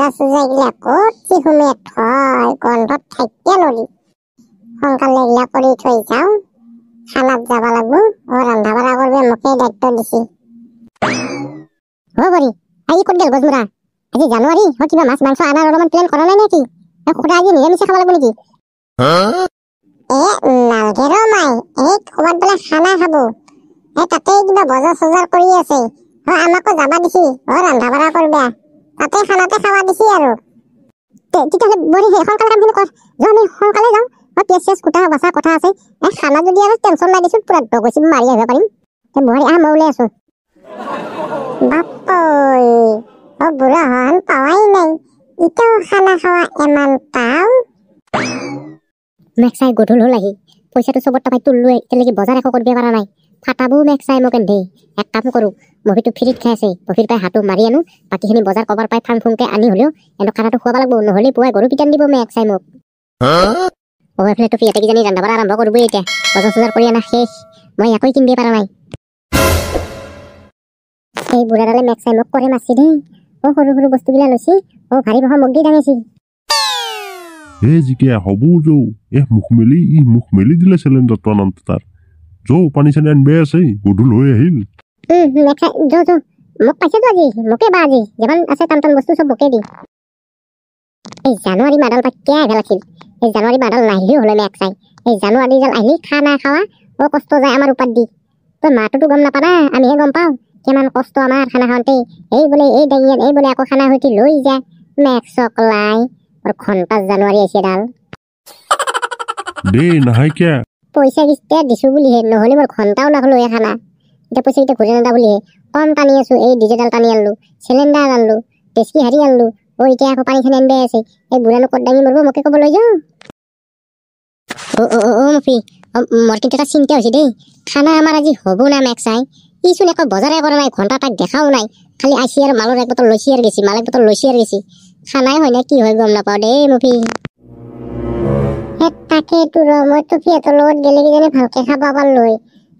বজা চজা এইগিলা ক'ত যি সুমে থয় গন্ধত থাকিব নৰি সোনকালে এইগিলা কৰি থৈ যাওঁ খানাত যাব লাগব ৰন্ধা বঢ়া কৰিব মোকে দায়িত্ব দিছে বৰি আজি ক'ত গেল গজমুৰা আজি জানুৱাৰী কিবা মাছ মাংস আনাৰ অলপমান প্লেন কৰা নাই নেকি খুৰা আজি নিৰামিষে খাব লাগিব নেকি নালগে ৰ মাই ক'ৰবাত বোলে খানা খাব তাতে কিবা বজাৰ চজাৰ কৰি আছে আমাকো যাবা দিছি ৰন্ধা বঢ়া কৰবা তাতে খানাতে খাৱা দিছি আৰু তেতিয়াহ'লে বৰি সোনকালে কামখিনি কৰ আমি সোনকালে যাওঁ পিয়াজ চিয়াজ কুটা বচা কথা আছে খানা যদি আৰু টেনচন নাই দিছো পুৰা ডগচি মাৰি আহিব পাৰিম বৰি মই ওলাই আছো বাপই বুঢ়া হন পাৱাই নাই ইটাও খানা খাৱা ইমান পাও মেক্সাই গধুল হ'ল আহি পইচাটো চবৰ টাপাই তুললো এতিয়ালৈকে বজাৰ একো কৰিব পৰা নাই ফাটাবো মেক্সাই মোক এন্ধে এক কাম কৰো মভিটো ফ্ৰীত খাই আছে মভিৰ পাই হাতো মাৰি আনো বাকীখিনি বজাৰ কবাৰ পাই ফাং ফুংকে আনি হ'লেও এনে খানাটো খুৱাব লাগিব নহ'লে পুৱাই গৰু পিটান দিব মেক্সাই মোক এইফালে টুপি ইয়াতে কিজানি ৰন্ধা বঢ়া আৰম্ভ কৰিব এতিয়া বজাৰ চজাৰ কৰি আনা শেষ মই একোই কিনিব পৰা নাই এই বুঢ়াডালে মেক্সাই মোক কৰে মাছি দেই সৰু সৰু বস্তুবিলাক লৈছি ভাৰী সামগ্ৰী দাঙিছি জিকে হব যৌ মুখ মেলি দিলে চিলিণ্ডাৰটো আনন্দ তাৰ যৌ পানী চানী আনবে আছে গধুল হৈ আহিল মোক পাইছেতো আজি মোকে বা আজি যিমান আছে টান টান বস্তু চব মোকে দি এই জানুৱাৰী মাডাল পাই কিয় আহিব লাগিছিল এই জানুৱাৰী মাডাল নাহিলেও হ'লে মেক্সাই এই জানুৱাৰী জাল আহিলি খানা খাৱা কষ্ট যায় আমাৰ ওপৰত দি তই মাটোতো গম নাপা না আমিহে গম পাওঁ কিমান কষ্ট আমাৰ খানা খাওঁতে এই বোলে এই ডাঙিয়াত এই বোলে আকৌ খানা সৈতে লৈ যা মেক্সক লাই ঘণ্টা জানুৱাৰী আহিছে ডাল পইচা কিস্তি দিছো বুলিহে নহ'লে মোৰ ঘণ্টাও নাখালো এই খানা এতিয়া পইচা কেইটা ঘূৰি নাদা বুলিহে কম টানি আছো এই ডিজিটেল টানি আনলো চিলিণ্ডাৰ আনলো টেস্কি হাৰি আনলো এতিয়া আকৌ পানী চানি আনবে আছে এই বুঢ়ানো ক'ত দাঙি মৰিব মোকে ক'ব লৈ যাওঁ মফি মোৰ কিন্তু এটা চিন্তা হৈছে দেই খানা আমাৰ আজি হ'ব না মেক্সাই ইচোন একো বজাৰে কৰা নাই ঘণ্টা তাক দেখাও নাই খালি আইচি আৰু মালৰ এক বটল লৈছি আৰু গেছি মাল এক বটল লৈছি আৰু গেছি খানাই হয় না কি হয় গম নাপাওঁ দেই মফি তাকেইতো মই টুপিহঁতৰ লগত গেলে কিজানি ভালকে খাব পাৰলো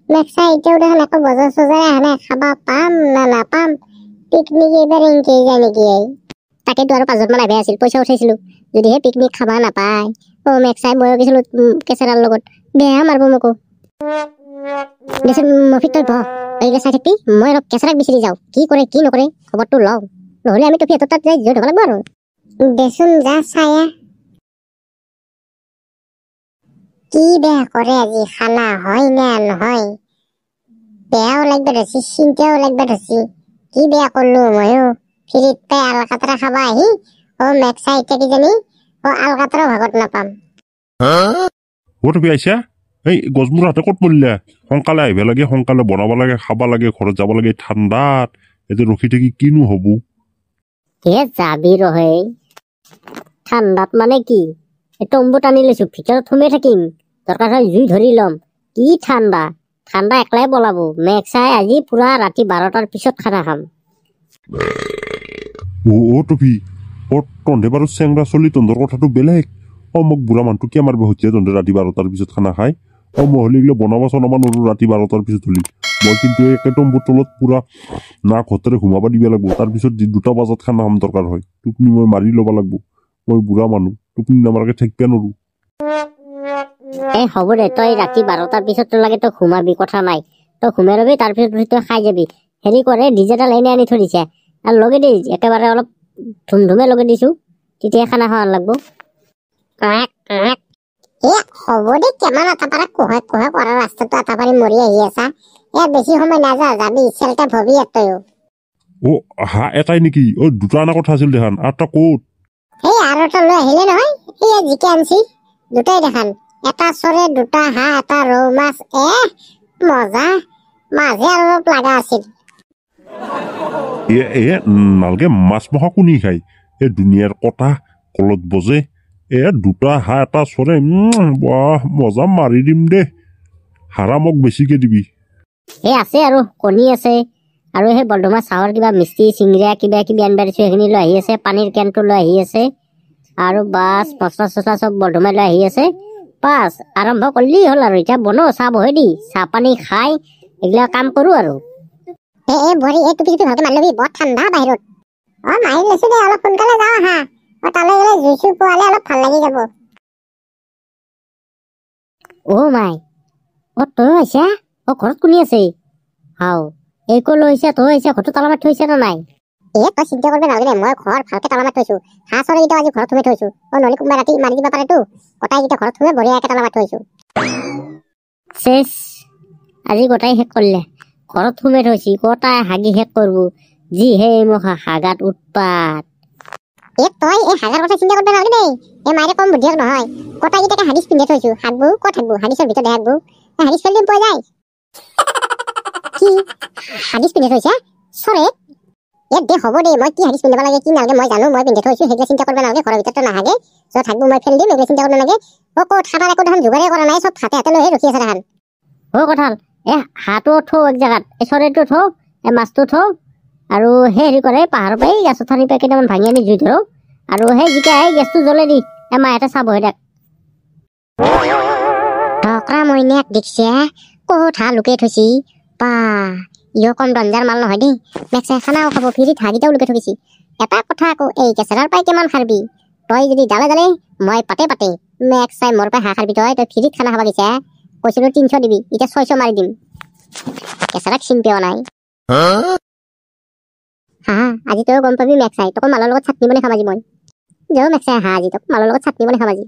মেক্সাই এতিয়াও দেখোন একো বজাৰ চজাৰে আহা নাই খাবা পাম না নাপাম পিকনিক এইবাৰ এনকেই যায় নেকি তাকেতো আৰু 5 জন মান আহিব আছিল পইচা উঠাইছিলো যদিহে পিকনিক খাবা নাপায় মেক্সাই মই গৈছিলো কেঁচেৰাৰ লগত বেয়া মাৰিব মোকো দেচোন মফি তই বহ এইগিলা চাই থাকবি মই অলপ কেঁচেৰাক বিচাৰি যাওঁ কি কৰে কি নকৰে খবৰটো লওঁ নহ'লে আমি টুপিহঁতৰ তাত যাই জড়িত হ'ব লাগিব আৰু দেচোন যা চায়া কি বেয়া কৰে আজি খানা হয় না নহয় বেয়াও লাগবে ধৰছি চিন্তাও লাগবে ধৰছি কি বেয়া কৰলো ময়ো ফ্ৰীত পাই আলকাতৰা খাবা আহি মেক্সাই এতিয়া কিজানি আলকাতৰা ভাগত নাপাম তুমি আইছা এই গজমুৰ হাতে ক'ত মৰিলা সোনকালে আহিব লাগে সোনকালে বনাব লাগে খাবা লাগে ঘৰত যাব লাগে ঠাণ্ডাত এতিয়া ৰখি থাকি কিনো হ'ব যাবি ৰহে ঠাণ্ডাত মানে কি টম্বু টানি লৈছো ভিতৰত সোমাই থাকিম দৰকাৰ হয় জুই ধৰি ল'ম কি ঠাণ্ডা ঠাণ্ডা একলাই বলাব মেক্সাই আজি পুৰা ৰাতি 12টাৰ পিছত খানা খাম টুপি তন্ধে বাৰু চেংৰা চলি তন্ধৰ কথাটো বেলেগ মোক বুঢ়া মানুহটো কিয় মাৰিব হৈছে তন্ধে ৰাতি 12টাৰ পিছত খানা খাই মই হ'লে এইগিলা বনাব চনাব নোৱাৰো ৰাতি 12টাৰ পিছত হ'লি মই কিন্তু একে টম্বুৰ তলত পুৰা না ঘৰতে ঘুমাব দিব লাগিব তাৰপিছত 2টা বজাত খানা খাম দৰকাৰ হয় টোপনি মই মাৰি ল'ব লাগিব মই বুঢ়া মানুহ টোপনি নামাৰাকে থাকিব নোৱাৰো হ'ব দে তই ৰাতি 12টাৰ পিছত তোৰ লাগে তই ঘুমাবি কথা নাই তই ঘুমাই ৰবি তাৰপিছত তই খাই যাবি হেৰি কৰে ডিজিটেল এনে আনি থৈ দিছে আৰু লগে দি একেবাৰে অলপ ধুমধুমে লগে দিছো তেতিয়া খানা খাব লাগব হ'ব দে কেমান আটাপাৰা কোহে কোহে কৰা ৰাস্তাটো আটাপাৰি মৰি আহি আছা বেছি সময় নাযা যাবি চেলটা ভবি তয়ো হা এটাই নেকি 2টা আনা কথা আছিল দেখান আটা ক'ত সেই আৰু এটা লৈ আহিলে নহয় এই জিকে আনছি 2টাই দেখান এটা চৰে 2টা হাঁহ এটা ৰৌ মাছ মজা মাঝে আৰু অলপ লাগা আছিল নালগে মাছ মহা কোনি খাই এই দুনিয়াৰ কটা কলত বজে 2টা হাঁহ এটা চৰে মজা মাৰি দিম দে হাৰা মোক বেছিকে দিবি আছে আৰু কণী আছে আৰু সেই বৰ্ধমান চাহৰ কিবা মিষ্টি চিংৰা কিবা কিবি আনিব দিছো সেইখিনি লৈ আহি আছে পানীৰ কেনটো লৈ আহি আছে আৰু বাছ মছলা চছলা চব বৰ্ধমান লৈ আহি আছে বাছ আৰম্ভ কৰিলেই হ'ল আৰু এতিয়া বনো চাহ বহে দি চাহ পানী খাই এইগিলা কাম কৰো আৰু ভৰি টুপি ভালকে মাৰি লবি বৰ ঠাণ্ডা বাহিৰত মাৰি লৈছো দে অলপ সোনকালে যাওঁ আহা তালৈ গ'লে জুইচু পোৱালে অলপ ভাল লাগি যাব মাই তই আহিছা ঘৰত কোনে আছে হাও এইকো লৈছা তই আহিছা ঘৰটো তালা মাৰি থৈছা নে নাই তই চিন্তা কৰিব নালাগে মই ঘৰ ভালকে তালা মাৰি থৈছো হাঁহ চৰাইকেইটা আজি ঘৰত সোমাই থৈছো নহ'লে কোনোবা ৰাতি মাৰি দিব পাৰেতো গোটাইকেইটা ঘৰত সোমাই বঢ়িয়াকে তালা মাৰি থৈছো চেচ আজি গোটাই শেষ কৰিলে ঘৰত সোমাই থৈছি গোটাই হাগি শেষ কৰব যিহে মোক হাগাত উৎপাত তই এই হাগাৰ কথা চিন্তা কৰিব নালাগে দেই মায়েৰে কম বুদ্ধিয়ক নহয় গোটাইকেইটাকে হাগিছ পিন্ধি থৈছো হাগবো ক'ত হাগবো হাগিছৰ ভিতৰত হাগবো হাগিছ পেলাই পোৱা যায় কি হাগিছ পিন্ধি থৈছা চৰে দে হ'ব দে মই কি হাগিছ পিন্ধিব লাগে কি নালাগে মই জানো মই পিন্ধি থৈছো সেইবিলাক চিন্তা কৰিব নালাগে ঘৰৰ ভিতৰতো নাহাগে য'ত হাগবো মই ফেল দিম এইবিলাক চিন্তা কৰিব নালাগে ক'ত খানাৰ একো দেখোন যোগাৰে কৰা নাই চব হাতে লৈহে ৰখি আছে দেখোন কঁঠাল হাঁহটো থৌ এক জেগাত চৰাইটো থৌ মাছটো থৌ আৰু হেৰি কৰে পাহাৰৰ পৰা গেছৰ ঠানি পৰা কেইটামান ভাঙি আনি জুই ধৰো আৰু সেই জিকা গেছটো জ্বলে দি মাহঁতে চাব হৈ থাক ঢকৰা মইনাক দেখিছে ক'ত হাঁহ লুকাই থৈছি বা ইও কম ডঞ্জাৰ মাল নহয় দেই মেক্সাই খানাও খাব ফিৰিত হাঁহকেইটাও লুকাই থৈছি এটা কথা আকৌ এই কেঁচেৰাৰ পৰাই কিমান খাৰবি তই যদি ডালে ডালে মই পাতে মেক্সাই মোৰ পৰা হাঁহ খাৰবি তই ফিৰিত খানা খাব গৈছা কৈছিলো 300 দিবি এতিয়া 600 মাৰি দিম কেঁচেৰাক চিন পেও নাই আজি তই গম পাবি মেক্সাই তোক মালৰ লগত চাটনি বনাই খাম আজি মই যাও মেক্সাই আজি তোক মালৰ লগত চাটনি বনাই খাম আজি